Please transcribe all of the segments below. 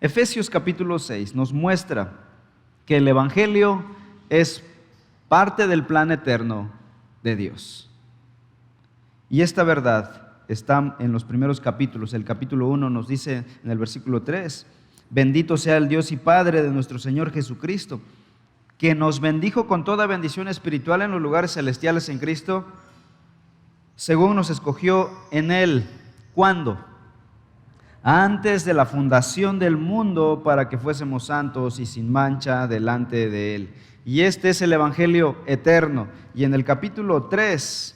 Efesios capítulo 6 nos muestra que el Evangelio es parte del plan eterno de Dios. Y esta verdad está en los primeros capítulos. El capítulo 1 nos dice en el versículo 3: bendito sea el Dios y Padre de nuestro Señor Jesucristo, que nos bendijo con toda bendición espiritual en los lugares celestiales en Cristo, según nos escogió en Él. ¿Cuándo? Antes de la fundación del mundo, para que fuésemos santos y sin mancha delante de Él. Y este es el Evangelio eterno. Y en el capítulo 3,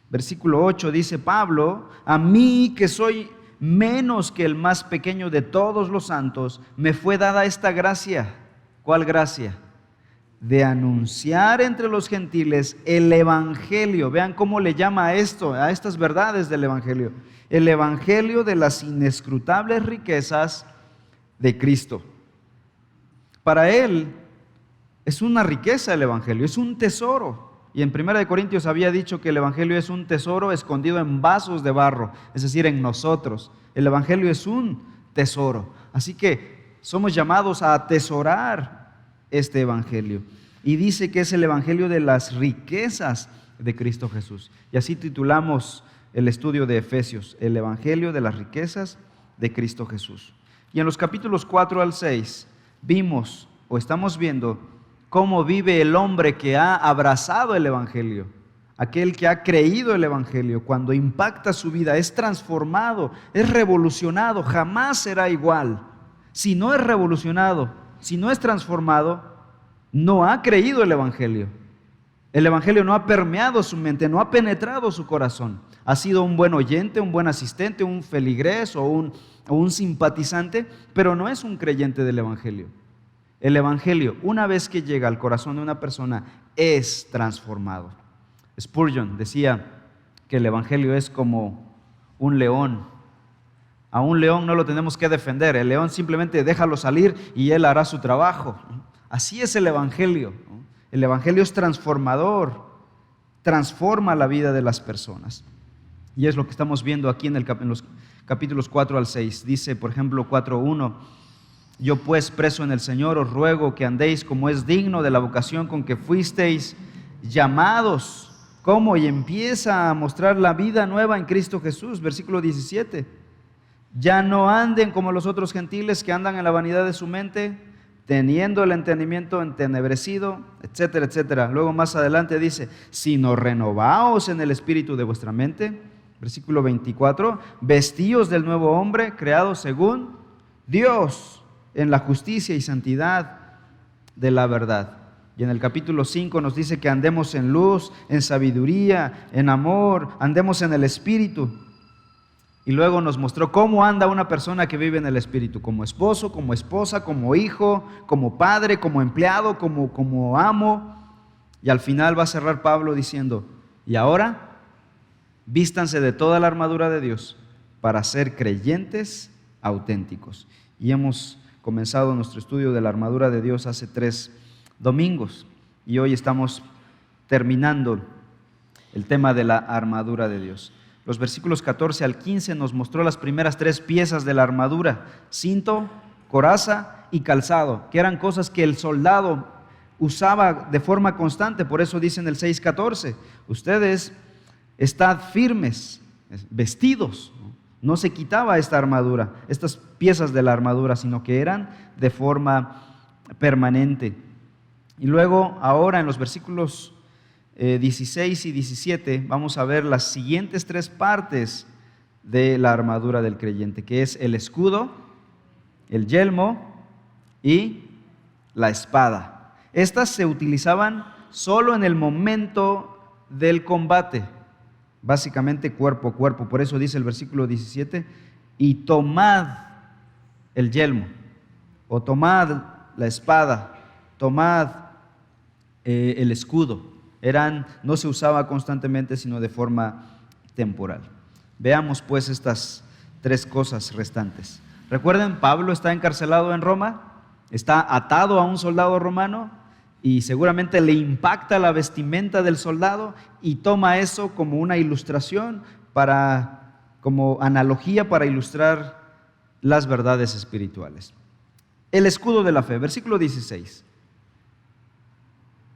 versículo 8, dice Pablo: a mí, que soy menos que el más pequeño de todos los santos, me fue dada esta gracia. ¿Cuál gracia? De anunciar entre los gentiles el Evangelio. Vean cómo le llama a esto, a estas verdades del Evangelio: el Evangelio de las inescrutables riquezas de Cristo. Para él es una riqueza el Evangelio, es un tesoro. Y en 1 Corintios había dicho que el Evangelio es un tesoro escondido en vasos de barro, es decir, en nosotros. El Evangelio es un tesoro. Así que somos llamados a atesorar este Evangelio. Y dice que es el Evangelio de las riquezas de Cristo Jesús. Y así titulamos el estudio de Efesios: el Evangelio de las riquezas de Cristo Jesús. Y en los capítulos 4 al 6 vimos, o estamos viendo, cómo vive el hombre que ha abrazado el Evangelio. Aquel que ha creído el Evangelio, cuando impacta su vida, es transformado, es revolucionado, jamás será igual. Si no es revolucionado, si no es transformado, no ha creído el Evangelio. El Evangelio no ha permeado su mente, no ha penetrado su corazón. Ha sido un buen oyente, un buen asistente, un feligrés o un simpatizante, pero no es un creyente del Evangelio. El Evangelio, una vez que llega al corazón de una persona, es transformado. Spurgeon decía que el Evangelio es como un león. A un león no lo tenemos que defender, el león simplemente déjalo salir y él hará su trabajo. Así es el Evangelio. El Evangelio es transformador, transforma la vida de las personas. Y es lo que estamos viendo aquí en los capítulos 4 al 6. Dice, por ejemplo, 4:1: yo pues, preso en el Señor, os ruego que andéis como es digno de la vocación con que fuisteis llamados. ¿Cómo? Y empieza a mostrar la vida nueva en Cristo Jesús. Versículo 17: ya no anden como los otros gentiles que andan en la vanidad de su mente, teniendo el entendimiento entenebrecido, etcétera, etcétera. Luego más adelante dice: sino renovaos en el espíritu de vuestra mente. Versículo 24: vestíos del nuevo hombre, creado según Dios, en la justicia y santidad de la verdad. Y en el capítulo 5 nos dice que andemos en luz, en sabiduría, en amor, andemos en el Espíritu. Y luego nos mostró cómo anda una persona que vive en el Espíritu: como esposo, como esposa, como hijo, como padre, como empleado, como amo. Y al final va a cerrar Pablo diciendo: y ahora, vístanse de toda la armadura de Dios para ser creyentes auténticos. Y hemos comenzado nuestro estudio de la armadura de Dios hace 3 domingos. Y hoy estamos terminando el tema de la armadura de Dios. Los versículos 14 al 15 nos mostró las primeras 3 piezas de la armadura: cinto, coraza y calzado, que eran cosas que el soldado usaba de forma constante. Por eso dice en el 6:14: ustedes estad firmes, vestidos. No se quitaba esta armadura, estas piezas de la armadura, sino que eran de forma permanente. Y luego, ahora en los versículos 16 y 17, vamos a ver las siguientes 3 partes de la armadura del creyente, que es el escudo, el yelmo y la espada. Estas se utilizaban solo en el momento del combate, básicamente cuerpo a cuerpo. Por eso dice el versículo 17: y tomad el yelmo, o tomad la espada, tomad el escudo. No se usaba constantemente, sino de forma temporal. Veamos pues estas 3 cosas restantes. Recuerden, Pablo está encarcelado en Roma, está atado a un soldado romano, y seguramente le impacta la vestimenta del soldado y toma eso como una ilustración, como analogía para ilustrar las verdades espirituales. el escudo de la fe. Versículo 16.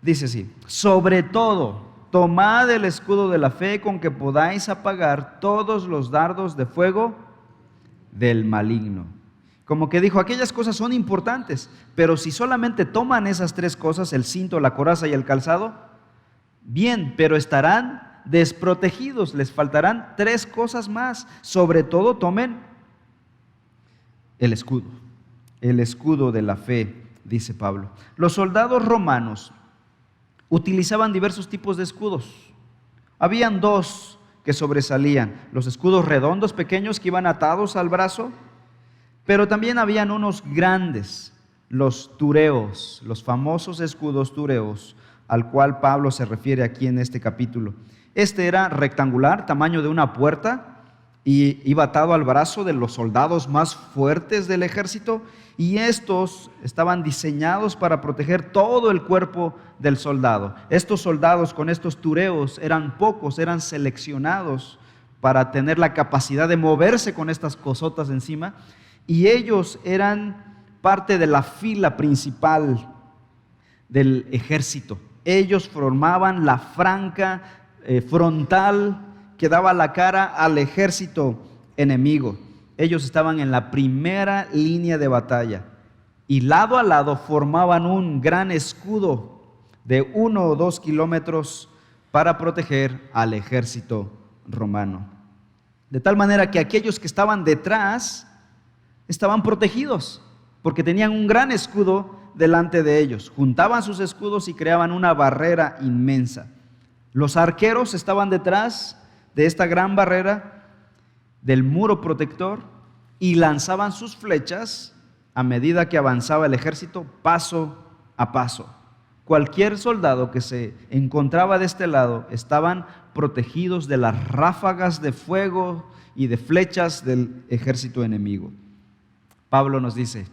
Dice así: sobre todo, tomad el escudo de la fe con que podáis apagar todos los dardos de fuego del maligno. Como que dijo, aquellas cosas son importantes, pero si solamente toman esas tres cosas, el cinto, la coraza y el calzado, bien, pero estarán desprotegidos, les faltarán tres cosas más. Sobre todo tomen el escudo de la fe, dice Pablo. Los soldados romanos utilizaban diversos tipos de escudos. Habían dos que sobresalían: los escudos redondos pequeños que iban atados al brazo, pero también habían unos grandes, los tureos, los famosos escudos tureos, al cual Pablo se refiere aquí en este capítulo. Este era rectangular, tamaño de una puerta, y iba atado al brazo de los soldados más fuertes del ejército, y estos estaban diseñados para proteger todo el cuerpo del soldado. Estos soldados con estos tureos eran pocos, eran seleccionados para tener la capacidad de moverse con estas cosotas encima, y ellos eran parte de la fila principal del ejército. Ellos formaban la franca frontal que daba la cara al ejército enemigo. Ellos estaban en la primera línea de batalla y lado a lado formaban un gran escudo de 1 o 2 kilómetros para proteger al ejército romano. De tal manera que aquellos que estaban detrás estaban protegidos porque tenían un gran escudo delante de ellos. Juntaban sus escudos y creaban una barrera inmensa. Los arqueros estaban detrás de esta gran barrera del muro protector y lanzaban sus flechas a medida que avanzaba el ejército, paso a paso. Cualquier soldado que se encontraba de este lado estaban protegidos de las ráfagas de fuego y de flechas del ejército enemigo. Pablo nos dice: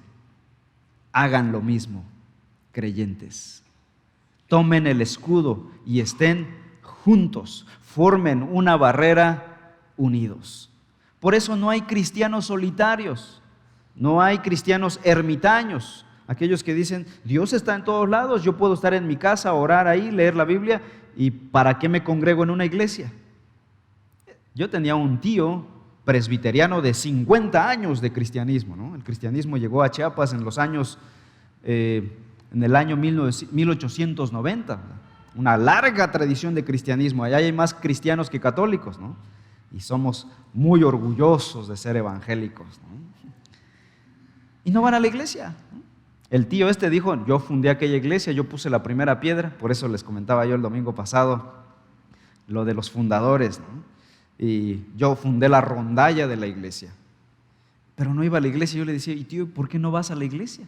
hagan lo mismo, creyentes. Tomen el escudo y estén juntos, formen una barrera unidos. Por eso no hay cristianos solitarios, no hay cristianos ermitaños, aquellos que dicen, Dios está en todos lados, yo puedo estar en mi casa, orar ahí, leer la Biblia, ¿y para qué me congrego en una iglesia? Yo tenía un tío presbiteriano de 50 años de cristianismo, ¿no? El cristianismo llegó a Chiapas en el año 1890, una larga tradición de cristianismo. Allá hay más cristianos que católicos, ¿no? Y somos muy orgullosos de ser evangélicos, ¿no? Y no van a la iglesia, ¿no? El tío este dijo, yo fundé aquella iglesia, yo puse la primera piedra, por eso les comentaba yo el domingo pasado lo de los fundadores, ¿no? Y yo fundé la rondalla de la iglesia, pero no iba a la iglesia. Yo le decía, y tío, ¿por qué no vas a la iglesia?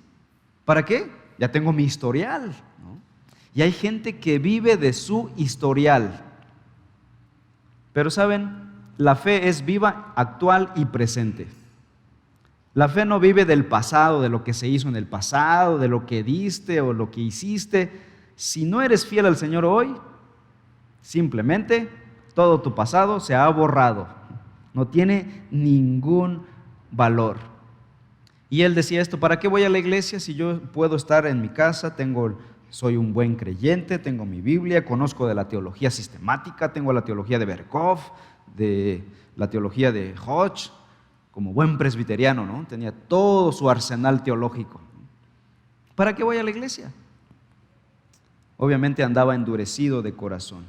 ¿Para qué? Ya tengo mi historial, ¿no? Y hay gente que vive de su historial. Pero saben, la fe es viva, actual y presente. La fe no vive del pasado, de lo que se hizo en el pasado, de lo que diste o lo que hiciste. Si no eres fiel al Señor hoy, simplemente todo tu pasado se ha borrado. No tiene ningún valor. Y él decía esto, ¿para qué voy a la iglesia si yo puedo estar en mi casa? Soy un buen creyente, tengo mi Biblia, conozco de la teología sistemática, tengo la teología de Berkov, de la teología de Hodge, como buen presbiteriano, ¿no? Tenía todo su arsenal teológico. ¿Para qué voy a la iglesia? Obviamente andaba endurecido de corazón,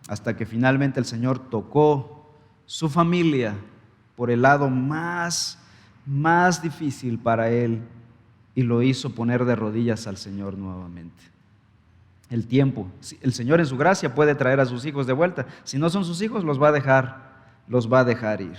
hasta que finalmente el Señor tocó su familia por el lado más difícil para él y lo hizo poner de rodillas al Señor nuevamente. El tiempo, el Señor en su gracia puede traer a sus hijos de vuelta. Si no son sus hijos, los va a dejar ir.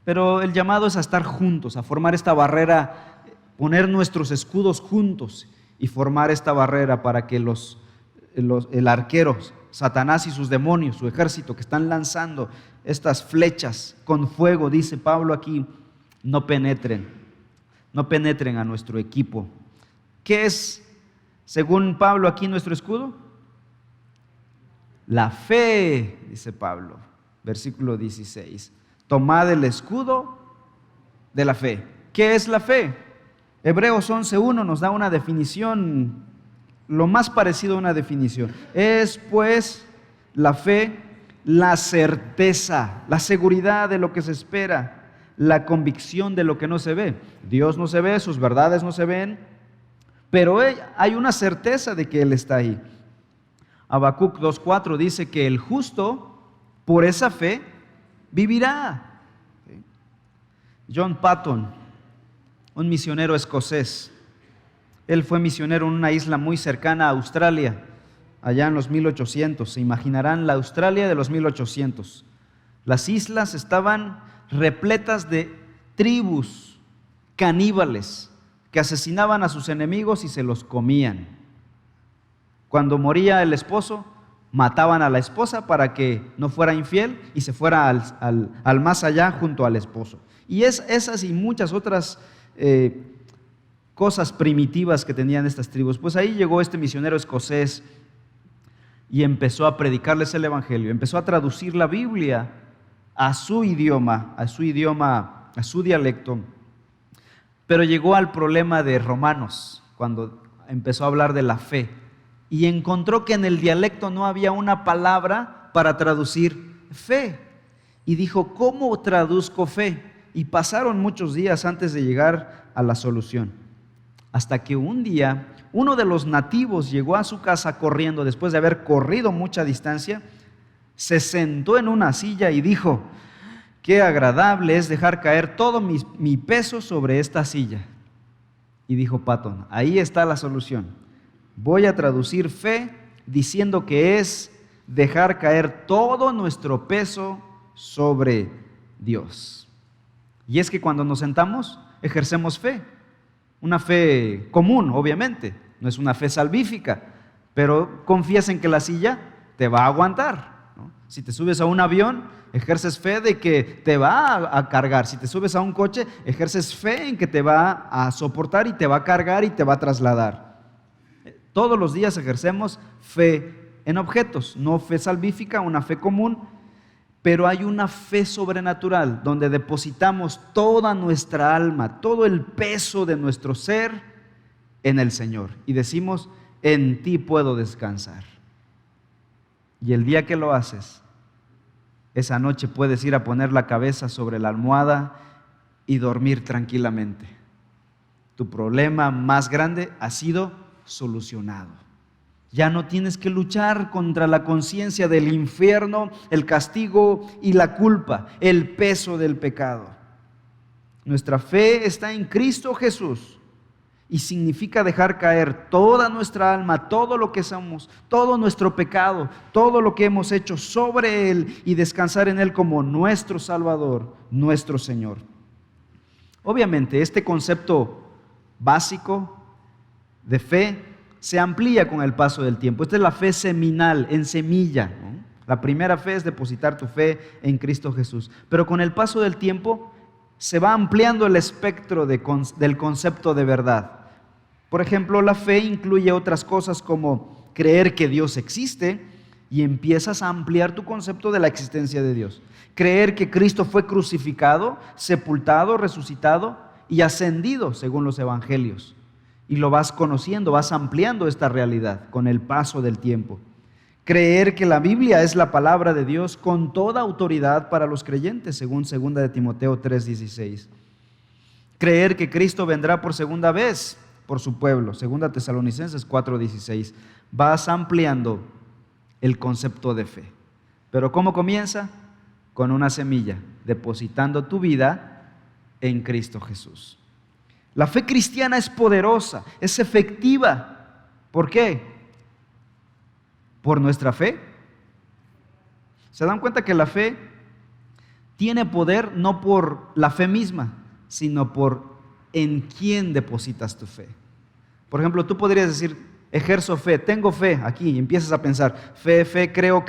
Pero el llamado es a estar juntos, a formar esta barrera, poner nuestros escudos juntos y formar esta barrera para que el arquero, Satanás y sus demonios, su ejército que están lanzando estas flechas con fuego, dice Pablo aquí, no penetren a nuestro equipo. ¿Qué es, según Pablo, aquí nuestro escudo? La fe, dice Pablo, versículo 16. Tomad el escudo de la fe. ¿Qué es la fe? Hebreos 11:1 nos da una definición, lo más parecido a una definición. Es pues la fe, la certeza, la seguridad de lo que se espera, la convicción de lo que no se ve. Dios no se ve, sus verdades no se ven, pero hay una certeza de que Él está ahí. Habacuc 2:4 dice que el justo, por esa fe, vivirá. John Patton, un misionero escocés, él fue misionero en una isla muy cercana a Australia, allá en los 1800. Se imaginarán la Australia de los 1800. Las islas estaban repletas de tribus caníbales que asesinaban a sus enemigos y se los comían. Cuando moría el esposo, mataban a la esposa para que no fuera infiel y se fuera al más allá junto al esposo. Y esas y muchas otras cosas primitivas que tenían estas tribus. Pues ahí llegó este misionero escocés y empezó a predicarles el evangelio, empezó a traducir la Biblia a su idioma, a su dialecto. Pero llegó al problema de Romanos, cuando empezó a hablar de la fe, y encontró que en el dialecto no había una palabra para traducir fe. Y dijo, ¿cómo traduzco fe? Y pasaron muchos días antes de llegar a la solución. Hasta que un día, uno de los nativos llegó a su casa corriendo, después de haber corrido mucha distancia, se sentó en una silla y dijo, qué agradable es dejar caer todo mi peso sobre esta silla. Y dijo Patton, ahí está la solución. Voy a traducir fe diciendo que es dejar caer todo nuestro peso sobre Dios. Y es que cuando nos sentamos, ejercemos fe. Una fe común, obviamente, no es una fe salvífica, pero confías en que la silla te va a aguantar, ¿no? Si te subes a un avión, ejerces fe de que te va a cargar. Si te subes a un coche, ejerces fe en que te va a soportar y te va a cargar y te va a trasladar. Todos los días ejercemos fe en objetos, no fe salvífica, una fe común, pero hay una fe sobrenatural donde depositamos toda nuestra alma, todo el peso de nuestro ser en el Señor y decimos, en ti puedo descansar. Y el día que lo haces, esa noche puedes ir a poner la cabeza sobre la almohada y dormir tranquilamente. Tu problema más grande ha sido solucionado. Ya no tienes que luchar contra la conciencia del infierno, el castigo y la culpa, el peso del pecado. Nuestra fe está en Cristo Jesús y significa dejar caer toda nuestra alma, todo lo que somos, todo nuestro pecado, todo lo que hemos hecho sobre Él y descansar en Él como nuestro Salvador, nuestro Señor. Obviamente, este concepto básico de fe se amplía con el paso del tiempo. Esta es la fe seminal, en semilla, ¿no? La primera fe es depositar tu fe en Cristo Jesús. Pero con el paso del tiempo se va ampliando el espectro del concepto de verdad. Por ejemplo, la fe incluye otras cosas como creer que Dios existe y empiezas a ampliar tu concepto de la existencia de Dios. Creer que Cristo fue crucificado, sepultado, resucitado y ascendido según los evangelios. Y lo vas conociendo, vas ampliando esta realidad con el paso del tiempo. Creer que la Biblia es la palabra de Dios con toda autoridad para los creyentes, según 2 de Timoteo 3:16. Creer que Cristo vendrá por segunda vez por su pueblo, 2 Tesalonicenses 4:16. Vas ampliando el concepto de fe. Pero ¿cómo comienza? Con una semilla, depositando tu vida en Cristo Jesús. La fe cristiana es poderosa, es efectiva. ¿Por qué? ¿Por nuestra fe? ¿Se dan cuenta que la fe tiene poder no por la fe misma, sino por en quién depositas tu fe? Por ejemplo, tú podrías decir, ejerzo fe, tengo fe aquí, y empiezas a pensar, fe, creo.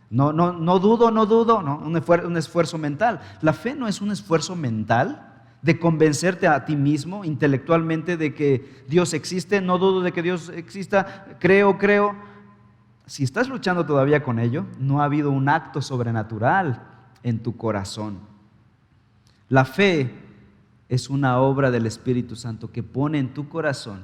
No dudo, no, un esfuerzo mental. La fe no es un esfuerzo mental de convencerte a ti mismo intelectualmente de que Dios existe, no dudo de que Dios exista, creo. Si estás luchando todavía con ello, no ha habido un acto sobrenatural en tu corazón. La fe es una obra del Espíritu Santo que pone en tu corazón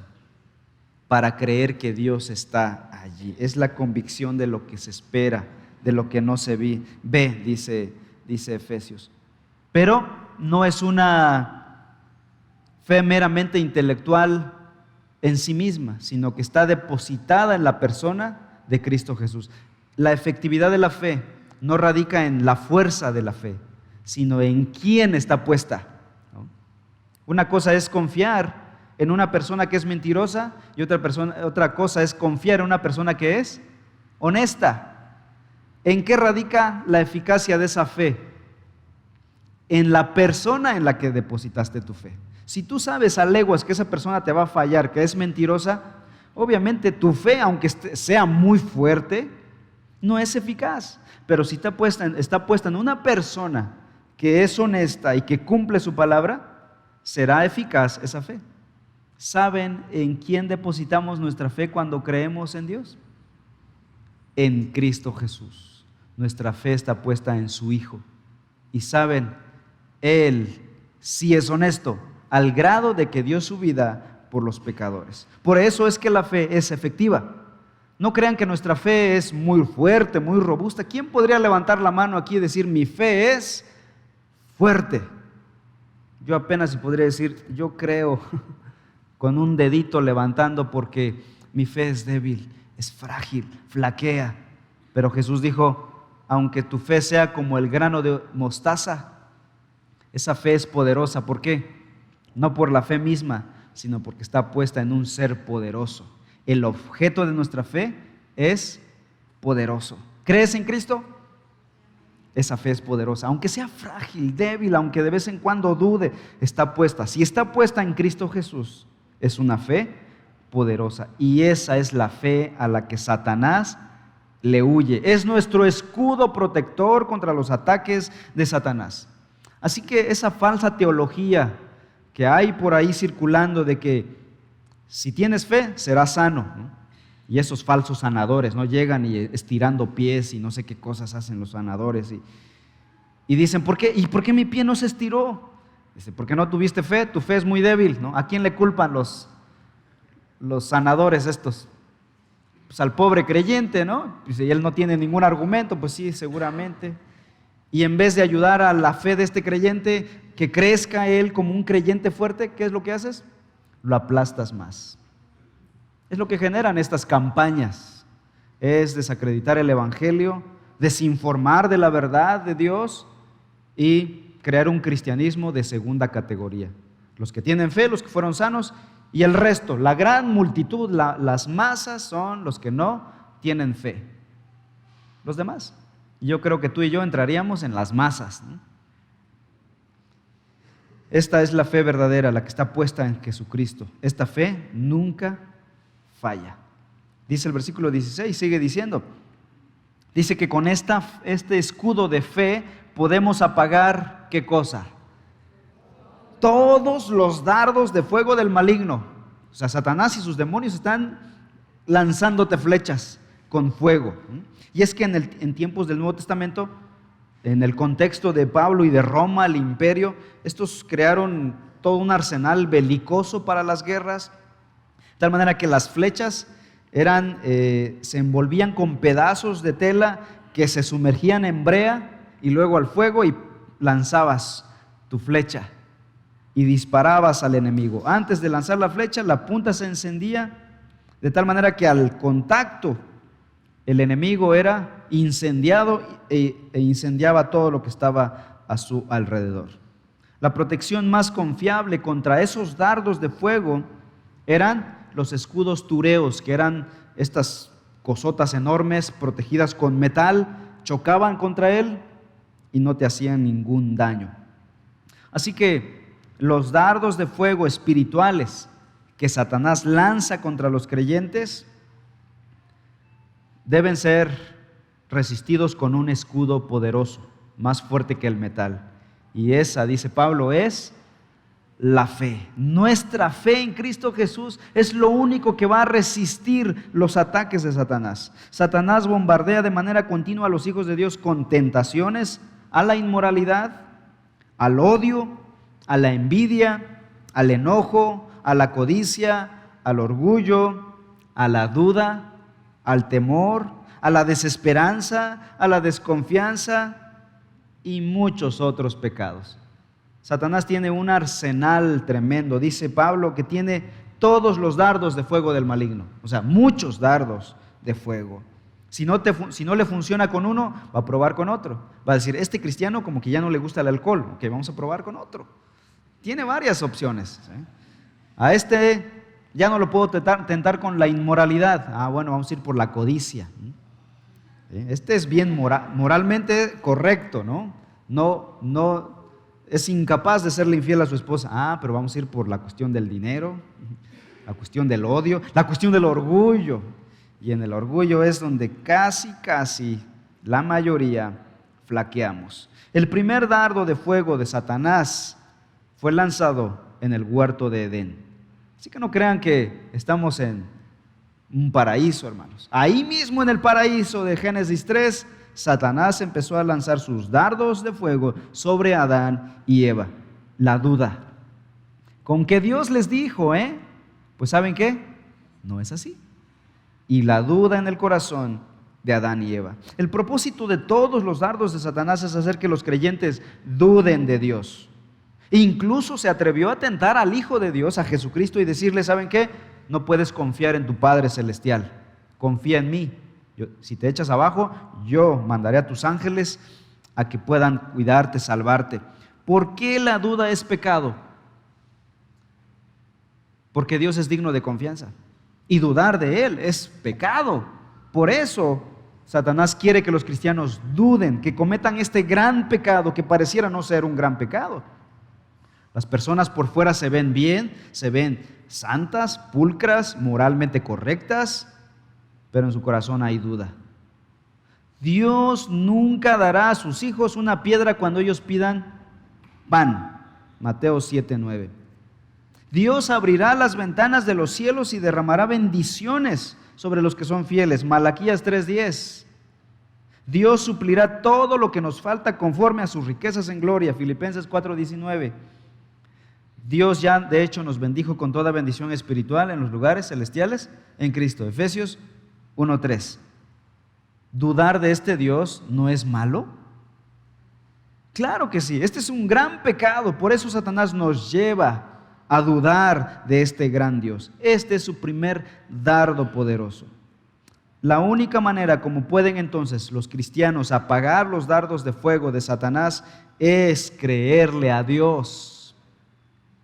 para creer que Dios está allí. Es la convicción de lo que se espera, de lo que no se ve, dice Efesios. Pero no es una fe meramente intelectual en sí misma, sino que está depositada en la persona de Cristo Jesús. La efectividad de la fe no radica en la fuerza de la fe, sino en quién está puesta, ¿no? Una cosa es confiar en una persona que es mentirosa y otra cosa es confiar en una persona que es honesta. ¿En qué radica la eficacia de esa fe? En la persona en la que depositaste tu fe. Si tú sabes a leguas que esa persona te va a fallar, que es mentirosa, obviamente tu fe, aunque sea muy fuerte, no es eficaz. Pero si está puesta en una persona que es honesta y que cumple su palabra, será eficaz esa fe. ¿Saben en quién depositamos nuestra fe cuando creemos en Dios? En Cristo Jesús. Nuestra fe está puesta en su Hijo. Y saben, Él sí es honesto, al grado de que dio su vida por los pecadores. Por eso es que la fe es efectiva. No crean que nuestra fe es muy fuerte, muy robusta. ¿Quién podría levantar la mano aquí y decir, mi fe es fuerte? Yo apenas podría decir, yo creo, con un dedito levantando, porque mi fe es débil, es frágil, flaquea. Pero Jesús dijo, aunque tu fe sea como el grano de mostaza, esa fe es poderosa. ¿Por qué? No por la fe misma, sino porque está puesta en un ser poderoso. El objeto de nuestra fe es poderoso. ¿Crees en Cristo? Esa fe es poderosa, aunque sea frágil, débil, aunque de vez en cuando dude, está puesta. Si está puesta en Cristo Jesús, es una fe poderosa. Y esa es la fe a la que Satanás le huye. Es nuestro escudo protector contra los ataques de Satanás. Así que esa falsa teología que hay por ahí circulando de que si tienes fe, serás sano, ¿no? Y esos falsos sanadores, ¿no? Llegan y estirando pies y no sé qué cosas hacen los sanadores y dicen, ¿por qué? ¿Y por qué mi pie no se estiró? Dice, porque no tuviste fe, tu fe es muy débil, ¿no? ¿A quién le culpan los sanadores estos? Pues al pobre creyente, ¿no? Dice, y él no tiene ningún argumento, pues sí, seguramente. Y en vez de ayudar a la fe de este creyente, que crezca él como un creyente fuerte, ¿qué es lo que haces? Lo aplastas más. Es lo que generan estas campañas, es desacreditar el Evangelio, desinformar de la verdad de Dios y crear un cristianismo de segunda categoría. Los que tienen fe, los que fueron sanos, y el resto, la gran multitud, las masas son los que no tienen fe. Los demás. Yo creo que tú y yo entraríamos en las masas, ¿no? Esta es la fe verdadera, la que está puesta en Jesucristo. Esta fe nunca falla. Dice el versículo 16, sigue diciendo. Dice que con este escudo de fe podemos apagar, ¿qué cosa? Todos los dardos de fuego del maligno. O sea, Satanás y sus demonios están lanzándote flechas con fuego. Y es que en tiempos del Nuevo Testamento, en el contexto de Pablo y de Roma, el imperio, estos crearon todo un arsenal belicoso para las guerras, de tal manera que las flechas se envolvían con pedazos de tela que se sumergían en brea y luego al fuego, y lanzabas tu flecha y disparabas al enemigo. Antes de lanzar la flecha, la punta se encendía de tal manera que al contacto el enemigo era incendiado e incendiaba todo lo que estaba a su alrededor. La protección más confiable contra esos dardos de fuego eran los escudos tureos, que eran estas cosotas enormes protegidas con metal, chocaban contra él y no te hacían ningún daño. Así que los dardos de fuego espirituales que Satanás lanza contra los creyentes deben ser resistidos con un escudo poderoso, más fuerte que el metal. Y esa, dice Pablo, es la fe. Nuestra fe en Cristo Jesús es lo único que va a resistir los ataques de Satanás. Satanás bombardea de manera continua a los hijos de Dios con tentaciones a la inmoralidad, al odio a la envidia, al enojo, a la codicia, al orgullo, a la duda, al temor, a la desesperanza, a la desconfianza y muchos otros pecados. Satanás tiene un arsenal tremendo. Dice Pablo que tiene todos los dardos de fuego del maligno, o sea, muchos dardos de fuego. Si no le funciona con uno, va a probar con otro. Va a decir, este cristiano como que ya no le gusta el alcohol, ok, vamos a probar con otro. Tiene varias opciones, ¿sí? A este ya no lo puedo tentar con la inmoralidad. Bueno, vamos a ir por la codicia. ¿Sí? Este es bien moralmente correcto, ¿no? No es incapaz de serle infiel a su esposa. Pero vamos a ir por la cuestión del dinero, la cuestión del odio, la cuestión del orgullo. Y en el orgullo es donde casi la mayoría flaqueamos. El primer dardo de fuego de Satanás fue lanzado en el huerto de Edén. Así que no crean que estamos en un paraíso, hermanos. Ahí mismo en el paraíso de Génesis 3, Satanás empezó a lanzar sus dardos de fuego sobre Adán y Eva. La duda. Con que Dios les dijo, pues ¿saben qué? No es así. Y la duda en el corazón de Adán y Eva. El propósito de todos los dardos de Satanás es hacer que los creyentes duden de Dios. Incluso se atrevió a tentar al Hijo de Dios, a Jesucristo, y decirle, ¿saben qué? No puedes confiar en tu Padre Celestial. Confía en mí. Si te echas abajo, yo mandaré a tus ángeles a que puedan cuidarte, salvarte. ¿Por qué la duda es pecado? Porque Dios es digno de confianza. Y dudar de Él es pecado. Por eso Satanás quiere que los cristianos duden, que cometan este gran pecado que pareciera no ser un gran pecado. Las personas por fuera se ven bien, se ven santas, pulcras, moralmente correctas, pero en su corazón hay duda. Dios nunca dará a sus hijos una piedra cuando ellos pidan pan. Mateo 7:9. Dios abrirá las ventanas de los cielos y derramará bendiciones sobre los que son fieles. Malaquías 3:10. Dios suplirá todo lo que nos falta conforme a sus riquezas en gloria. Filipenses 4:19. Dios ya de hecho nos bendijo con toda bendición espiritual en los lugares celestiales en Cristo. Efesios 1:3. ¿Dudar de este Dios no es malo? Claro que sí, este es un gran pecado, por eso Satanás nos lleva a dudar de este gran Dios. Este es su primer dardo poderoso. La única manera como pueden entonces los cristianos apagar los dardos de fuego de Satanás es creerle a Dios,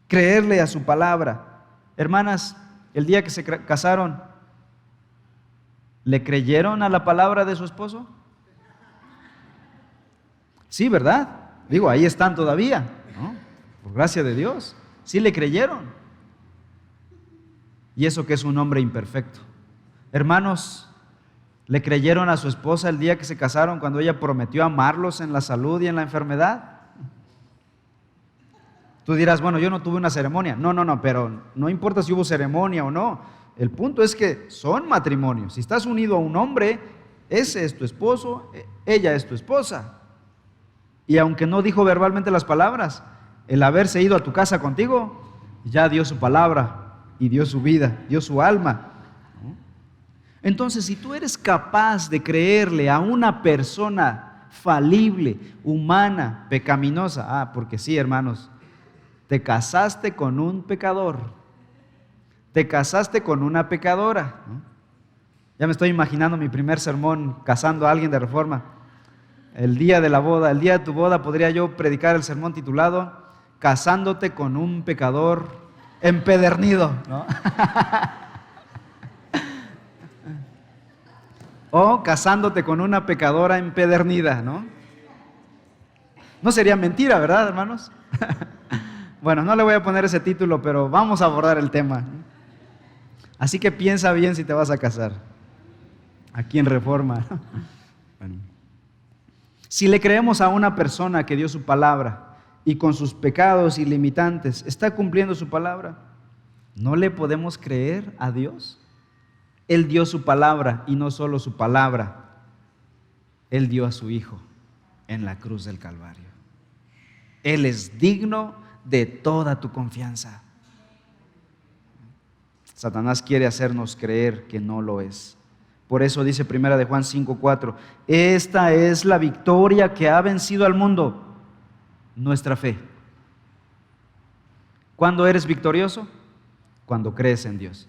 creerle a su palabra. Hermanas, el día que se casaron, ¿le creyeron a la palabra de su esposo? Sí, ¿verdad? Digo, ahí están todavía, ¿no? Por gracia de Dios. Sí le creyeron. Y eso que es un hombre imperfecto. Hermanos, ¿le creyeron a su esposa el día que se casaron cuando ella prometió amarlos en la salud y en la enfermedad? Tú dirás, bueno, yo no tuve una ceremonia. No, pero no importa si hubo ceremonia o no. El punto es que son matrimonios. Si estás unido a un hombre, ese es tu esposo, ella es tu esposa. Y aunque no dijo verbalmente las palabras, el haberse ido a tu casa contigo, ya dio su palabra y dio su vida, dio su alma. Entonces, si tú eres capaz de creerle a una persona falible, humana, pecaminosa, porque sí, hermanos, te casaste con un pecador, te casaste con una pecadora, ¿no? Ya me estoy imaginando mi primer sermón casando a alguien de Reforma. El día de la boda, el día de tu boda, podría yo predicar el sermón titulado Casándote con un pecador empedernido, ¿no? O casándote con una pecadora empedernida, ¿no? No sería mentira, ¿verdad, hermanos? Bueno, no le voy a poner ese título, pero vamos a abordar el tema. Así que piensa bien si te vas a casar. Aquí en Reforma. Bueno. Si le creemos a una persona que dio su palabra y con sus pecados y limitantes está cumpliendo su palabra, ¿no le podemos creer a Dios? Él dio su palabra y no solo su palabra, Él dio a su Hijo en la cruz del Calvario. Él es digno de toda tu confianza. Satanás quiere hacernos creer que no lo es. Por eso dice 1 de Juan 5:4, esta es la victoria que ha vencido al mundo, nuestra fe. ¿Cuándo eres victorioso? Cuando crees en Dios.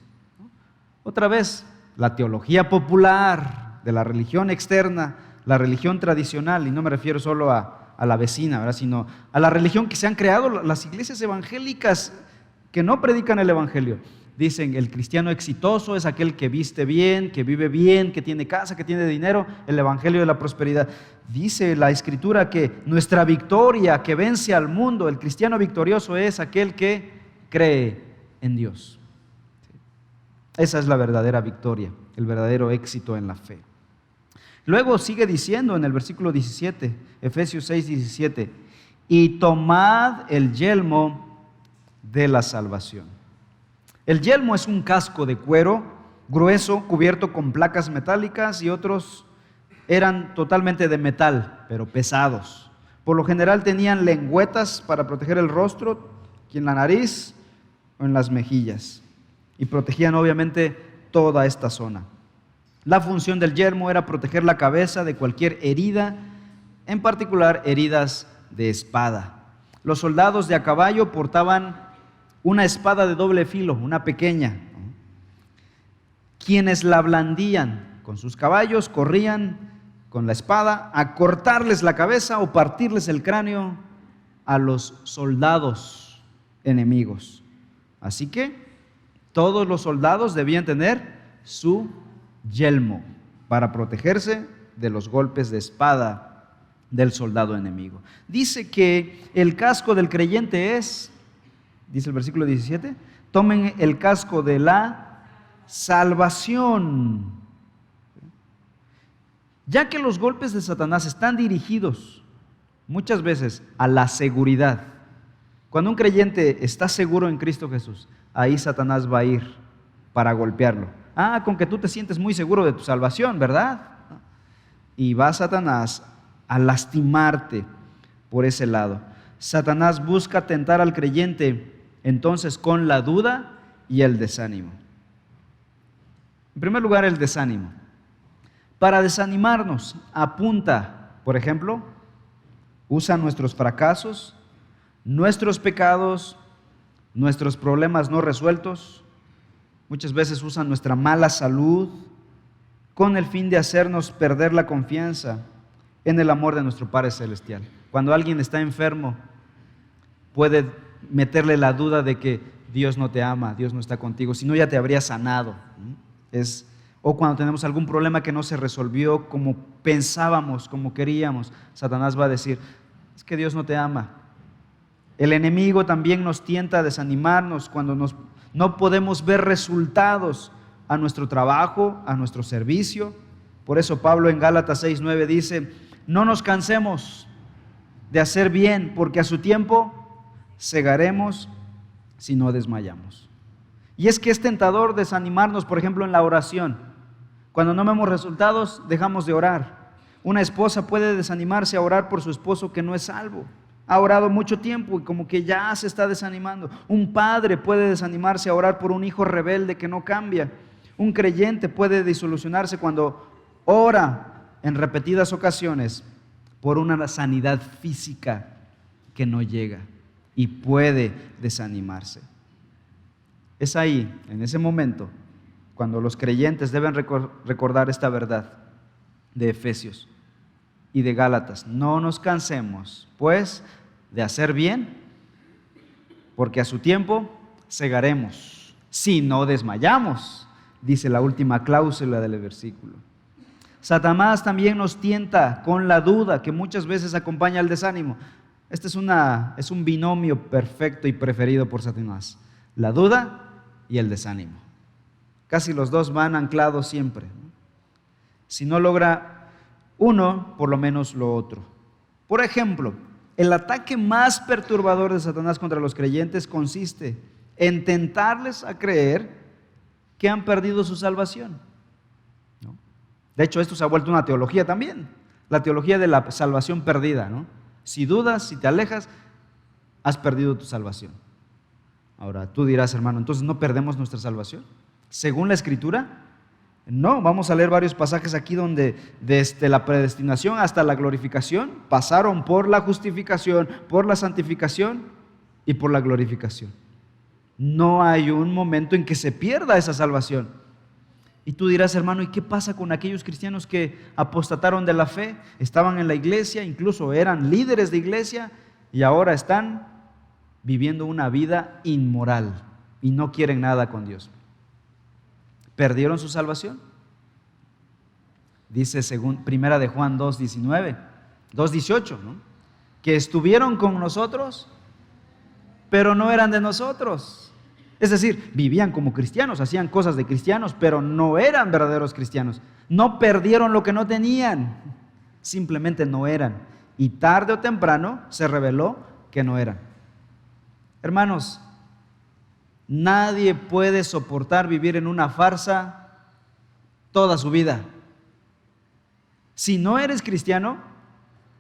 Otra vez, la teología popular de la religión externa, la religión tradicional, y no me refiero solo a la vecina, ¿verdad?, sino a la religión que se han creado las iglesias evangélicas que no predican el evangelio. Dicen, el cristiano exitoso es aquel que viste bien, que vive bien, que tiene casa, que tiene dinero, el evangelio de la prosperidad. Dice la Escritura que nuestra victoria que vence al mundo, el cristiano victorioso es aquel que cree en Dios. Esa es la verdadera victoria, el verdadero éxito en la fe. Luego sigue diciendo en el versículo 17, Efesios 6:17, y tomad el yelmo de la salvación. El yelmo es un casco de cuero grueso cubierto con placas metálicas, y otros eran totalmente de metal, pero pesados. Por lo general tenían lengüetas para proteger el rostro, aquí en la nariz o en las mejillas, y protegían obviamente toda esta zona. La función del yelmo era proteger la cabeza de cualquier herida, en particular heridas de espada. Los soldados de a caballo portaban una espada de doble filo, una pequeña. Quienes la blandían con sus caballos corrían con la espada a cortarles la cabeza o partirles el cráneo a los soldados enemigos. Así que todos los soldados debían tener su yelmo para protegerse de los golpes de espada del soldado enemigo. Dice que el casco del creyente es, dice el versículo 17, tomen el casco de la salvación. Ya que los golpes de Satanás están dirigidos muchas veces a la seguridad. Cuando un creyente está seguro en Cristo Jesús, ahí Satanás va a ir para golpearlo. Con que tú te sientes muy seguro de tu salvación, ¿verdad? Y va Satanás a lastimarte por ese lado. Satanás busca tentar al creyente entonces con la duda y el desánimo. En primer lugar, el desánimo. Para desanimarnos, apunta, por ejemplo, usa nuestros fracasos, nuestros pecados, nuestros problemas no resueltos. Muchas veces usan nuestra mala salud con el fin de hacernos perder la confianza en el amor de nuestro Padre Celestial. Cuando alguien está enfermo, puede meterle la duda de que Dios no te ama, Dios no está contigo, si no ya te habría sanado. O cuando tenemos algún problema que no se resolvió como pensábamos, como queríamos, Satanás va a decir, es que Dios no te ama. El enemigo también nos tienta a desanimarnos cuando no podemos ver resultados a nuestro trabajo, a nuestro servicio. Por eso Pablo en Gálatas 6:9 dice, no nos cansemos de hacer bien, porque a su tiempo segaremos si no desmayamos. Y es que es tentador desanimarnos, por ejemplo, en la oración. Cuando no vemos resultados, dejamos de orar. Una esposa puede desanimarse a orar por su esposo que no es salvo. Ha orado mucho tiempo y como que ya se está desanimando. Un padre puede desanimarse a orar por un hijo rebelde que no cambia. Un creyente puede desilusionarse cuando ora en repetidas ocasiones por una sanidad física que no llega, y puede desanimarse. Es ahí, en ese momento, cuando los creyentes deben recordar esta verdad de Efesios y de Gálatas. No nos cansemos, pues, de hacer bien, porque a su tiempo segaremos, si no desmayamos, dice la última cláusula del versículo. Satanás también nos tienta con la duda, que muchas veces acompaña al desánimo. Este es un binomio perfecto y preferido por Satanás: la duda y el desánimo. Casi los dos van anclados siempre. Si no logra uno, por lo menos lo otro. Por ejemplo, el ataque más perturbador de Satanás contra los creyentes consiste en tentarles a creer que han perdido su salvación. De hecho, esto se ha vuelto una teología también, la teología de la salvación perdida, ¿no? Si dudas, si te alejas, has perdido tu salvación. Ahora, tú dirás, hermano, ¿entonces no perdemos nuestra salvación? Según la Escritura, no. Vamos a leer varios pasajes aquí donde desde la predestinación hasta la glorificación pasaron por la justificación, por la santificación y por la glorificación. No hay un momento en que se pierda esa salvación. Y tú dirás, hermano, ¿y qué pasa con aquellos cristianos que apostataron de la fe? Estaban en la iglesia, incluso eran líderes de iglesia y ahora están viviendo una vida inmoral y no quieren nada con Dios. ¿Perdieron su salvación? Dice según Primera de Juan 2:18, ¿no? Que estuvieron con nosotros, pero no eran de nosotros. Es decir, vivían como cristianos, hacían cosas de cristianos, pero no eran verdaderos cristianos. No perdieron lo que no tenían, simplemente no eran. Y tarde o temprano se reveló que no eran. Hermanos, nadie puede soportar vivir en una farsa toda su vida. Si no eres cristiano,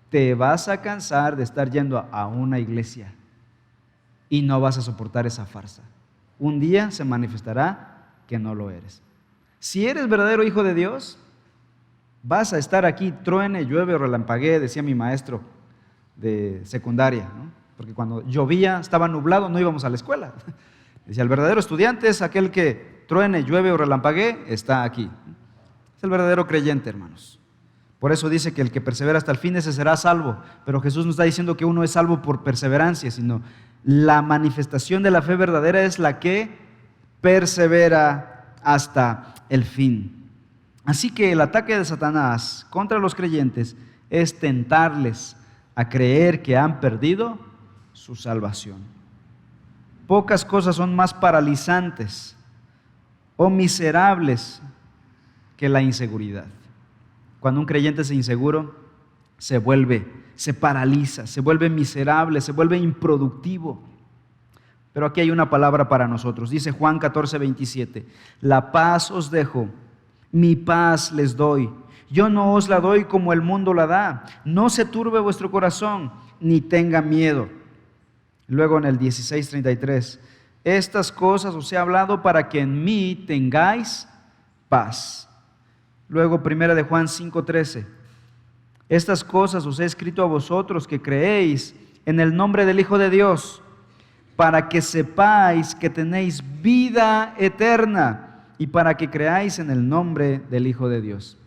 te vas a cansar de estar yendo a una iglesia y no vas a soportar esa farsa. Un día se manifestará que no lo eres. Si eres verdadero hijo de Dios, vas a estar aquí, truene, llueve o relampaguee, decía mi maestro de secundaria, ¿no? Porque cuando llovía, estaba nublado, no íbamos a la escuela. Decía, el verdadero estudiante es aquel que truene, llueve o relampaguee, está aquí. Es el verdadero creyente, hermanos. Por eso dice que el que persevera hasta el fin, ese será salvo. Pero Jesús no está diciendo que uno es salvo por perseverancia, sino la manifestación de la fe verdadera es la que persevera hasta el fin. Así que el ataque de Satanás contra los creyentes es tentarles a creer que han perdido su salvación. Pocas cosas son más paralizantes o miserables que la inseguridad. Cuando un creyente es inseguro, se paraliza, se vuelve miserable, se vuelve improductivo. Pero aquí hay una palabra para nosotros. Dice Juan 14:27, la paz os dejo, mi paz les doy. Yo no os la doy como el mundo la da. No se turbe vuestro corazón, ni tenga miedo. Luego en el 16:33, estas cosas os he hablado para que en mí tengáis paz. Luego, 1 de Juan 5:13. Estas cosas os he escrito a vosotros que creéis en el nombre del Hijo de Dios, para que sepáis que tenéis vida eterna y para que creáis en el nombre del Hijo de Dios.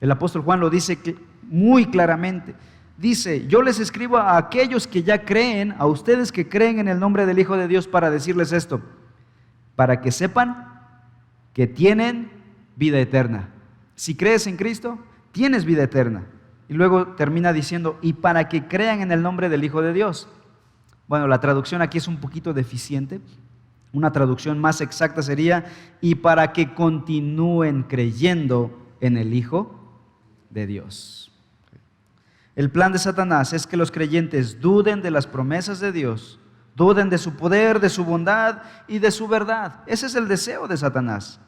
El apóstol Juan lo dice muy claramente. Dice, yo les escribo a aquellos que ya creen, a ustedes que creen en el nombre del Hijo de Dios, para decirles esto, para que sepan que tienen vida eterna. Si crees en Cristo, tienes vida eterna. Y luego termina diciendo, y para que crean en el nombre del Hijo de Dios. Bueno, la traducción aquí es un poquito deficiente. Una traducción más exacta sería, y para que continúen creyendo en el Hijo de Dios. El plan de Satanás es que los creyentes duden de las promesas de Dios, duden de su poder, de su bondad y de su verdad. Ese es el deseo de Satanás.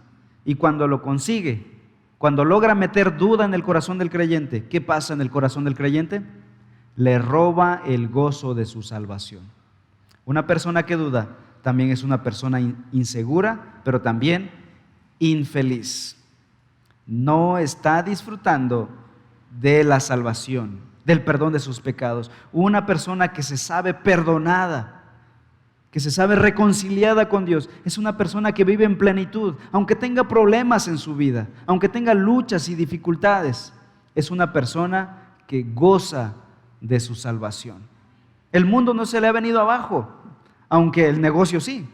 Y cuando lo consigue, cuando logra meter duda en el corazón del creyente, ¿qué pasa en el corazón del creyente? Le roba el gozo de su salvación. Una persona que duda también es una persona insegura, pero también infeliz. No está disfrutando de la salvación, del perdón de sus pecados. Una persona que se sabe perdonada, que se sabe reconciliada con Dios, es una persona que vive en plenitud, aunque tenga problemas en su vida, aunque tenga luchas y dificultades, es una persona que goza de su salvación. El mundo no se le ha venido abajo, aunque el negocio sí.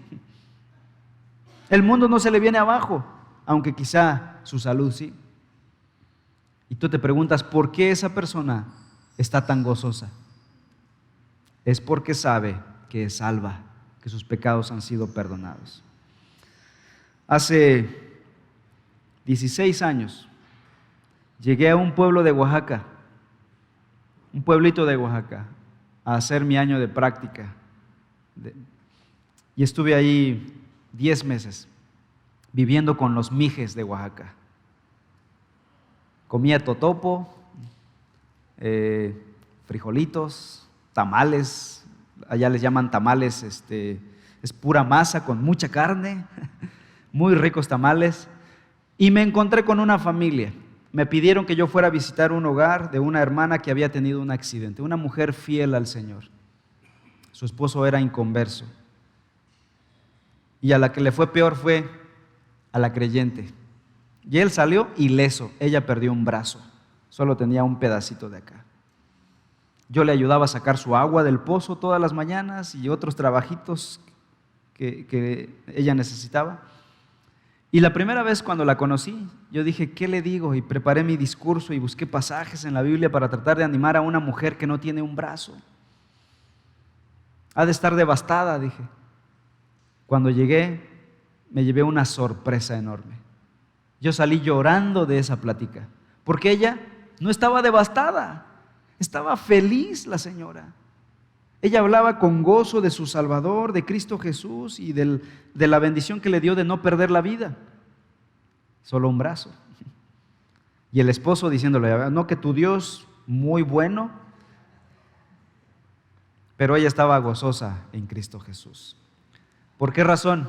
El mundo no se le viene abajo, aunque quizá su salud sí. Y tú te preguntas, ¿por qué esa persona está tan gozosa? Es porque sabe que es salva, que sus pecados han sido perdonados. Hace 16 años llegué a un pueblo de Oaxaca, un pueblito de Oaxaca, a hacer mi año de práctica. Y estuve ahí 10 meses, viviendo con los mijes de Oaxaca. Comía totopo, frijolitos, tamales, allá les llaman tamales, es pura masa con mucha carne, muy ricos tamales. Y me encontré con una familia. Me pidieron que yo fuera a visitar un hogar de una hermana que había tenido un accidente, una mujer fiel al Señor. Su esposo era inconverso. Y a la que le fue peor fue a la creyente. Y él salió ileso, ella perdió un brazo, solo tenía un pedacito de acá. Yo le ayudaba a sacar su agua del pozo todas las mañanas y otros trabajitos que ella necesitaba. Y la primera vez cuando la conocí, yo dije, ¿qué le digo? Y preparé mi discurso y busqué pasajes en la Biblia para tratar de animar a una mujer que no tiene un brazo. Ha de estar devastada, dije. Cuando llegué, me llevé una sorpresa enorme. Yo salí llorando de esa plática, porque ella no estaba devastada, estaba feliz la señora. Ella hablaba con gozo de su Salvador, de Cristo Jesús y de la bendición que le dio de no perder la vida. Solo un brazo. Y el esposo diciéndole, no, que tu Dios muy bueno, pero ella estaba gozosa en Cristo Jesús. ¿Por qué razón?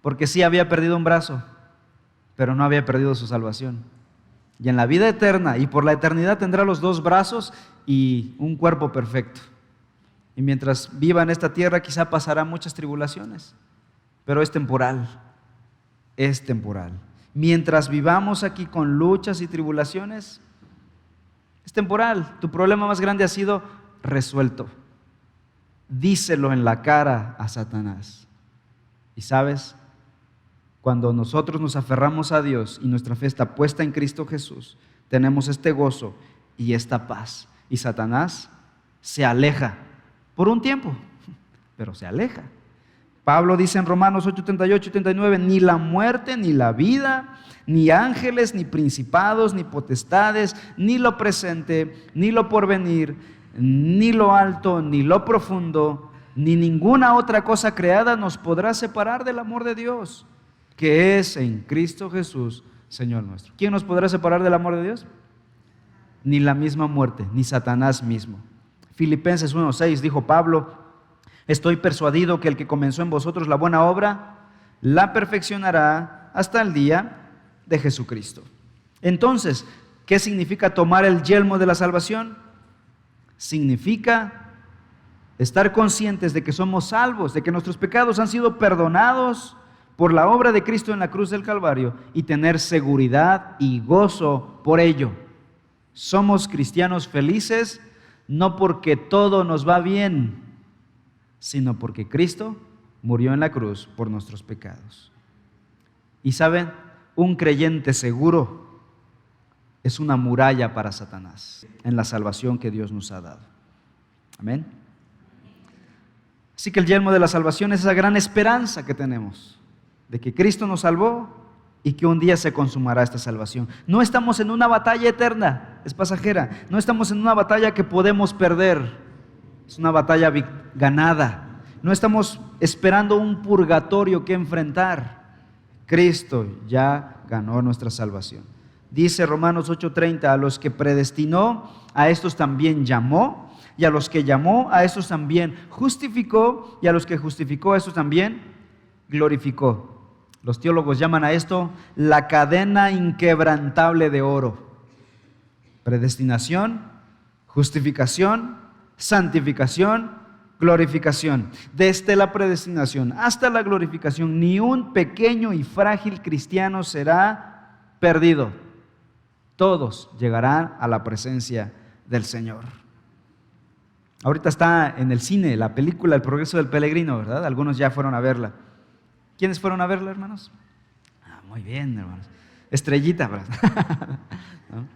Porque sí había perdido un brazo, pero no había perdido su salvación. Y en la vida eterna y por la eternidad tendrá los dos brazos y un cuerpo perfecto. Y mientras viva en esta tierra quizá pasará muchas tribulaciones, pero es temporal, es temporal. Mientras vivamos aquí con luchas y tribulaciones, es temporal. Tu problema más grande ha sido resuelto. Díselo en la cara a Satanás. Y sabes, cuando nosotros nos aferramos a Dios y nuestra fe está puesta en Cristo Jesús, tenemos este gozo y esta paz. Y Satanás se aleja por un tiempo, pero se aleja. Pablo dice en Romanos 8:38 y 39, ni la muerte, ni la vida, ni ángeles, ni principados, ni potestades, ni lo presente, ni lo porvenir, ni lo alto, ni lo profundo, ni ninguna otra cosa creada nos podrá separar del amor de Dios, que es en Cristo Jesús, Señor nuestro. ¿Quién nos podrá separar del amor de Dios? Ni la misma muerte, ni Satanás mismo. Filipenses 1:6 dijo Pablo, estoy persuadido que el que comenzó en vosotros la buena obra, la perfeccionará hasta el día de Jesucristo. Entonces, ¿qué significa tomar el yelmo de la salvación? Significa estar conscientes de que somos salvos, de que nuestros pecados han sido perdonados por la obra de Cristo en la cruz del Calvario y tener seguridad y gozo por ello. Somos cristianos felices no porque todo nos va bien, sino porque Cristo murió en la cruz por nuestros pecados. Y saben, un creyente seguro es una muralla para Satanás en la salvación que Dios nos ha dado. Amén. Así que el yelmo de la salvación es esa gran esperanza que tenemos, de que Cristo nos salvó y que un día se consumará esta salvación. No estamos en una batalla eterna, es pasajera. No estamos en una batalla que podemos perder, es una batalla ganada. No estamos esperando un purgatorio que enfrentar. Cristo ya ganó nuestra salvación. Dice Romanos 8:30, a los que predestinó, a estos también llamó, y a los que llamó, a estos también justificó, y a los que justificó, a estos también glorificó. Los teólogos llaman a esto la cadena inquebrantable de oro. Predestinación, justificación, santificación, glorificación. Desde la predestinación hasta la glorificación, ni un pequeño y frágil cristiano será perdido. Todos llegarán a la presencia del Señor. Ahorita está en el cine la película El progreso del peregrino, ¿verdad? Algunos ya fueron a verla. ¿Quiénes fueron a verla, hermanos? Muy bien, hermanos. Estrellita, ¿verdad? ¿No?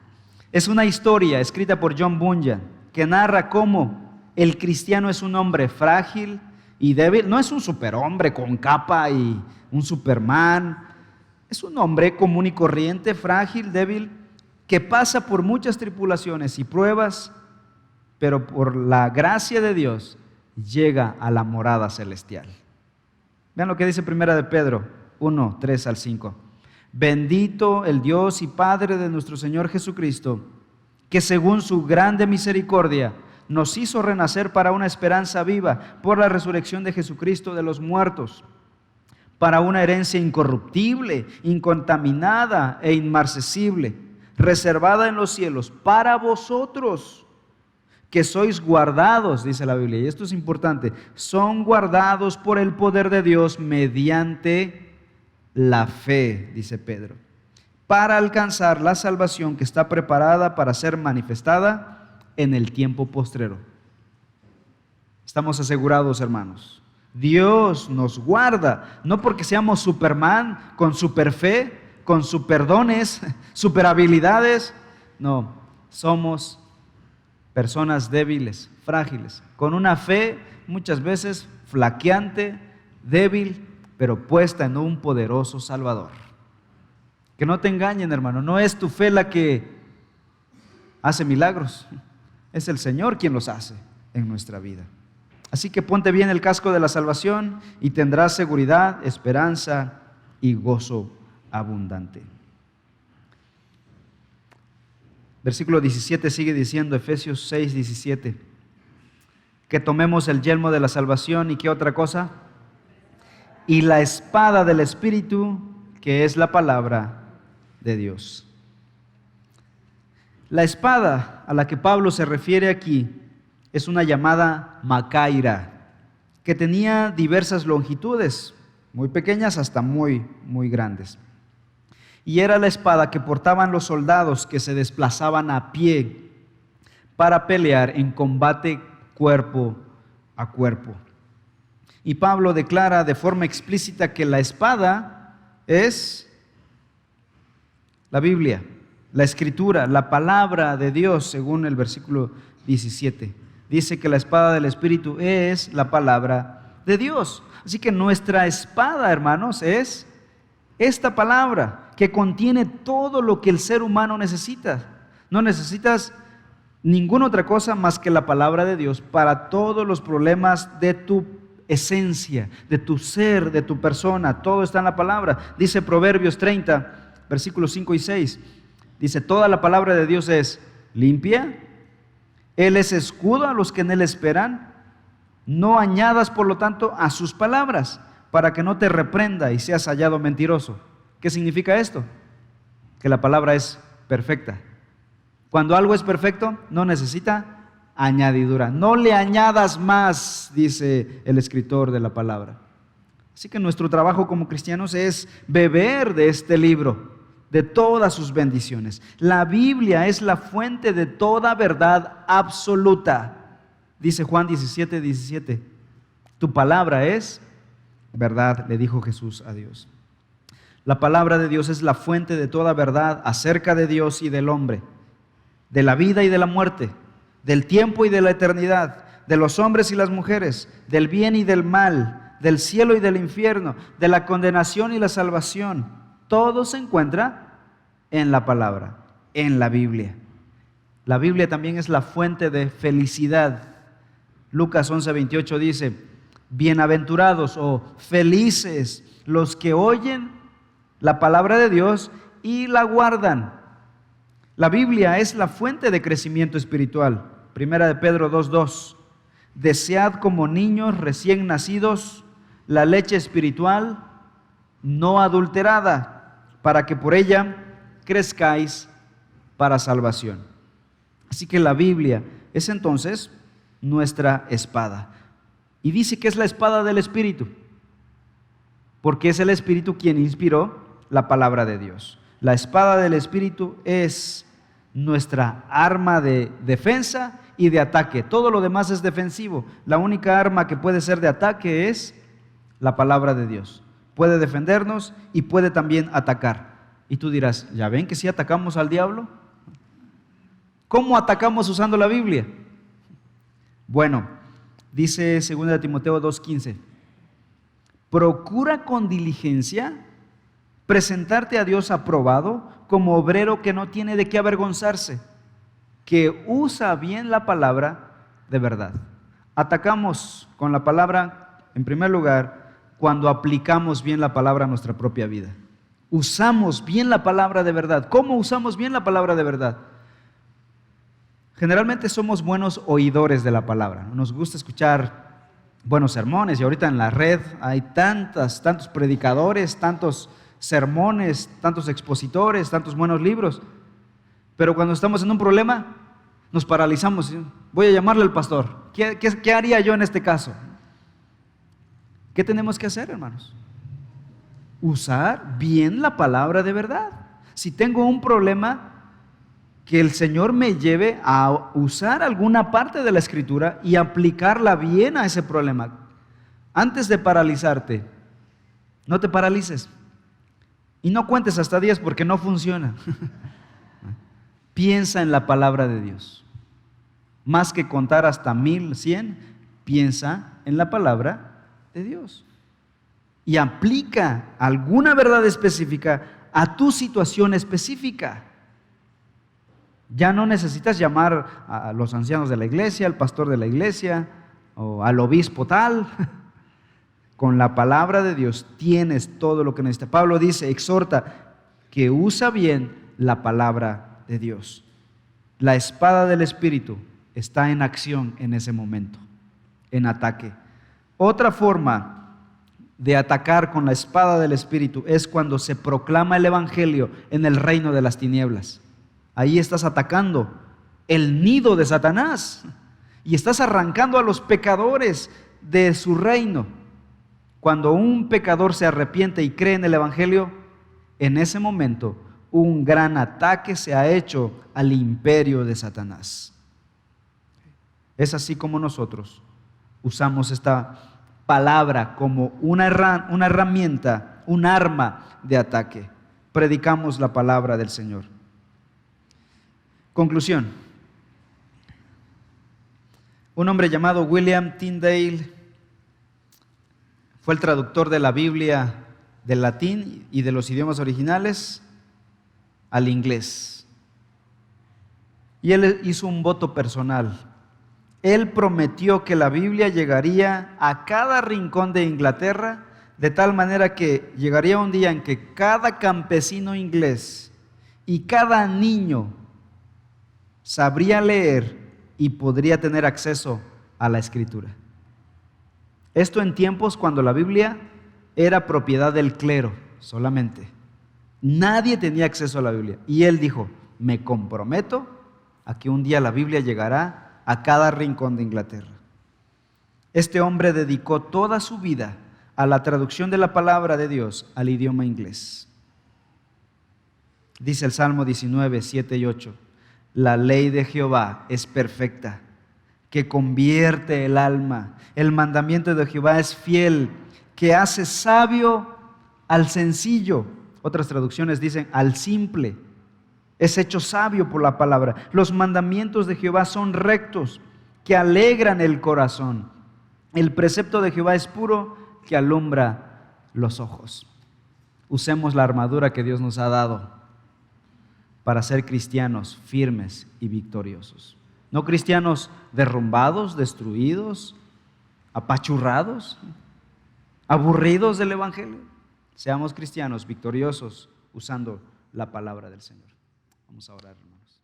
Es una historia escrita por John Bunyan que narra cómo el cristiano es un hombre frágil y débil. No es un superhombre con capa y un Superman. Es un hombre común y corriente, frágil, débil, que pasa por muchas tribulaciones y pruebas, pero por la gracia de Dios llega a la morada celestial. Vean lo que dice Primera de Pedro 1:3-5. Bendito el Dios y Padre de nuestro Señor Jesucristo, que según su grande misericordia nos hizo renacer para una esperanza viva por la resurrección de Jesucristo de los muertos, para una herencia incorruptible, incontaminada e inmarcesible, reservada en los cielos para vosotros, que sois guardados, dice la Biblia, y esto es importante, son guardados por el poder de Dios mediante la fe, dice Pedro, para alcanzar la salvación que está preparada para ser manifestada en el tiempo postrero. Estamos asegurados, hermanos. Dios nos guarda, no porque seamos Superman con super fe, con super dones, super habilidades. No, somos personas débiles, frágiles, con una fe muchas veces flaqueante, débil, pero puesta en un poderoso Salvador. Que no te engañen, hermano, no es tu fe la que hace milagros, es el Señor quien los hace en nuestra vida. Así que ponte bien el casco de la salvación y tendrás seguridad, esperanza y gozo abundante. Versículo 17 sigue diciendo, Efesios 6, 17, que tomemos el yelmo de la salvación y ¿qué otra cosa? Y la espada del Espíritu, que es la palabra de Dios. La espada a la que Pablo se refiere aquí es una llamada macaira, que tenía diversas longitudes, muy pequeñas hasta muy grandes. Y era la espada que portaban los soldados que se desplazaban a pie para pelear en combate cuerpo a cuerpo. Y Pablo declara de forma explícita que la espada es la Biblia, la Escritura, la palabra de Dios, según el versículo 17. Dice que la espada del Espíritu es la palabra de Dios. Así que nuestra espada, hermanos, es esta palabra que contiene todo lo que el ser humano necesita. No necesitas ninguna otra cosa más que la palabra de Dios para todos los problemas de tu esencia, de tu ser, de tu persona. Todo está en la palabra. Dice Proverbios 30, versículos 5 y 6. Dice, toda la palabra de Dios es limpia. Él es escudo a los que en Él esperan. No añadas, por lo tanto, a sus palabras, para que no te reprenda y seas hallado mentiroso. ¿Qué significa esto? Que la palabra es perfecta. Cuando algo es perfecto, no necesita añadidura. No le añadas más, dice el escritor de la palabra. Así que nuestro trabajo como cristianos es beber de este libro, de todas sus bendiciones. La Biblia es la fuente de toda verdad absoluta. Dice Juan 17, 17. Tu palabra es verdad, le dijo Jesús a Dios. La palabra de Dios es la fuente de toda verdad acerca de Dios y del hombre, de la vida y de la muerte, del tiempo y de la eternidad, de los hombres y las mujeres, del bien y del mal, del cielo y del infierno, de la condenación y la salvación. Todo se encuentra en la palabra, en la Biblia. La Biblia también es la fuente de felicidad. Lucas 11:28 dice, bienaventurados o felices los que oyen la palabra de Dios y la guardan. La Biblia es la fuente de crecimiento espiritual. Primera de Pedro 2:2. Desead como niños recién nacidos la leche espiritual no adulterada, para que por ella crezcáis para salvación. Así que la Biblia es entonces nuestra espada. Y dice que es la espada del Espíritu, porque es el Espíritu quien inspiró la palabra de Dios. La espada del Espíritu es nuestra arma de defensa y de ataque. Todo lo demás es defensivo. La única arma que puede ser de ataque es la palabra de Dios. Puede defendernos y puede también atacar. Y tú dirás, ¿ya ven que sí atacamos al diablo? ¿Cómo atacamos usando la Biblia? Bueno, dice 2 Timoteo 2:15, procura con diligencia presentarte a Dios aprobado como obrero que no tiene de qué avergonzarse, que usa bien la palabra de verdad. Atacamos con la palabra, en primer lugar, cuando aplicamos bien la palabra a nuestra propia vida. Usamos bien la palabra de verdad. ¿Cómo usamos bien la palabra de verdad? Generalmente somos buenos oidores de la palabra. Nos gusta escuchar buenos sermones y ahorita en la red hay tantos predicadores, tantos sermones, tantos expositores, tantos buenos libros. Pero cuando estamos en un problema, nos paralizamos. Voy a llamarle al pastor. ¿Qué haría yo en este caso? ¿Qué tenemos que hacer, hermanos? Usar bien la palabra de verdad. Si tengo un problema, que el Señor me lleve a usar alguna parte de la Escritura y aplicarla bien a ese problema. Antes de paralizarte, no te paralices. Y no cuentes hasta 10 porque no funciona. Piensa en la palabra de Dios. Más que contar hasta 1000, 100, piensa en la palabra de Dios. Y aplica alguna verdad específica a tu situación específica. Ya no necesitas llamar a los ancianos de la iglesia, al pastor de la iglesia o al obispo tal. Con la palabra de Dios tienes todo lo que necesitas. Pablo dice, exhorta que usa bien la palabra de Dios. La espada del Espíritu está en acción en ese momento, en ataque. Otra forma de atacar con la espada del Espíritu es cuando se proclama el Evangelio en el reino de las tinieblas. Ahí estás atacando el nido de Satanás y estás arrancando a los pecadores de su reino. Cuando un pecador se arrepiente y cree en el Evangelio, en ese momento un gran ataque se ha hecho al imperio de Satanás. Es así como nosotros usamos esta palabra como una herramienta, un arma de ataque. Predicamos la palabra del Señor. Conclusión. Un hombre llamado William Tyndale fue el traductor de la Biblia del latín y de los idiomas originales al inglés. Y él hizo un voto personal. Él prometió que la Biblia llegaría a cada rincón de Inglaterra, de tal manera que llegaría un día en que cada campesino inglés y cada niño sabría leer y podría tener acceso a la Escritura. Esto en tiempos cuando la Biblia era propiedad del clero solamente. Nadie tenía acceso a la Biblia. Y él dijo, me comprometo a que un día la Biblia llegará a cada rincón de Inglaterra. Este hombre dedicó toda su vida a la traducción de la palabra de Dios al idioma inglés. Dice el Salmo 19, 7 y 8. La ley de Jehová es perfecta, que convierte el alma. El mandamiento de Jehová es fiel, que hace sabio al sencillo. Otras traducciones dicen al simple. Es hecho sabio por la palabra. Los mandamientos de Jehová son rectos, que alegran el corazón. El precepto de Jehová es puro, que alumbra los ojos. Usemos la armadura que Dios nos ha dado para ser cristianos firmes y victoriosos. No cristianos derrumbados, destruidos, apachurrados, aburridos del Evangelio. Seamos cristianos victoriosos usando la palabra del Señor. Vamos a orar, hermanos.